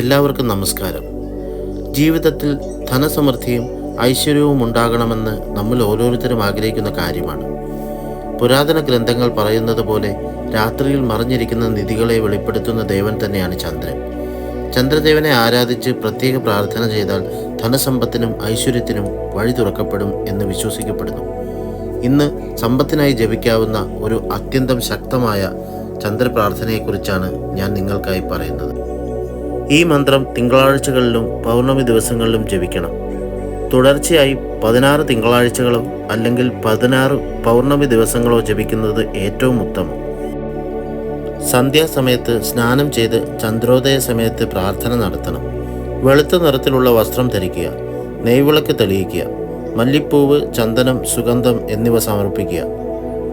എല്ലാവർക്കും നമസ്കാരം. ജീവിതത്തിൽ ധനസമൃദ്ധിയും ഐശ്വര്യവും ഉണ്ടാകണമെന്ന് നമ്മൾ ഓരോരുത്തരും ആഗ്രഹിക്കുന്ന കാര്യമാണ്. പുരാതന ഗ്രന്ഥങ്ങൾ പറയുന്നത് പോലെ രാത്രിയിൽ മറഞ്ഞിരിക്കുന്ന നിധികളെ വെളിപ്പെടുത്തുന്ന ദേവൻ തന്നെയാണ് ചന്ദ്രൻ. ചന്ദ്രദേവനെ ആരാധിച്ച് പ്രത്യേക പ്രാർത്ഥന ചെയ്താൽ ധനസമ്പത്തിനും ഐശ്വര്യത്തിനും വഴി തുറക്കപ്പെടും എന്ന് വിശ്വസിക്കപ്പെടുന്നു. ഇന്ന് സമ്പത്തിനായി ജപിക്കാവുന്ന ഒരു അത്യന്തം ശക്തമായ ചന്ദ്രപ്രാർത്ഥനയെക്കുറിച്ചാണ് ഞാൻ നിങ്ങൾക്കായി പറയുന്നത്. ഈ മന്ത്രം തിങ്കളാഴ്ചകളിലും പൗർണമി ദിവസങ്ങളിലും ജപിക്കണം. തുടർച്ചയായി 16 തിങ്കളാഴ്ചകളോ അല്ലെങ്കിൽ 16 പൗർണമി ദിവസങ്ങളോ ജപിക്കുന്നത് ഏറ്റവും ഉത്തമം. സന്ധ്യാസമയത്ത് സ്നാനം ചെയ്ത് ചന്ദ്രോദയ സമയത്ത് പ്രാർത്ഥന നടത്തണം. വെളുത്ത നിറത്തിലുള്ള വസ്ത്രം ധരിക്കുക, നെയ്വിളക്ക് തെളിയിക്കുക, മല്ലിപ്പൂവ്, ചന്ദനം, സുഗന്ധം എന്നിവ സമർപ്പിക്കുക.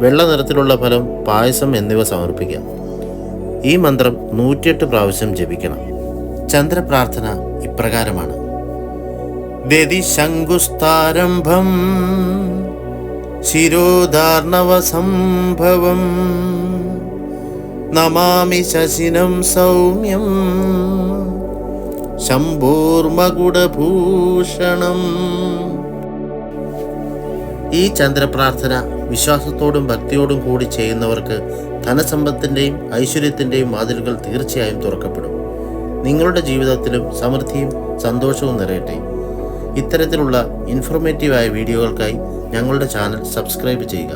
വെള്ള നിറത്തിലുള്ള ഫലം, പായസം എന്നിവ സമർപ്പിക്കുക. ഈ മന്ത്രം 108 പ്രാവശ്യം ജപിക്കണം. ചന്ദ്രപ്രാർത്ഥന ഇപ്രകാരമാണ്: ദതി ശങ്കുസ്ഥാരംഭം ശിരോധാർണവ സംഭവം നമാമി ശശിനം സൗമ്യം ശംഭോർമകുടഭൂഷണം. ഈ ചന്ദ്രപ്രാർത്ഥന വിശ്വാസത്തോടും ഭക്തിയോടും കൂടി ചെയ്യുന്നവർക്ക് ധനസമ്പത്തിൻ്റെയും ഐശ്വര്യത്തിൻ്റെയും വാതിലുകൾ തീർച്ചയായും തുറക്കപ്പെടും. നിങ്ങളുടെ ജീവിതത്തിലും സമൃദ്ധിയും സന്തോഷവും നിറയട്ടെ. ഇത്തരത്തിലുള്ള ഇൻഫോർമേറ്റീവായ വീഡിയോകൾക്കായി ഞങ്ങളുടെ ചാനൽ സബ്സ്ക്രൈബ് ചെയ്യുക.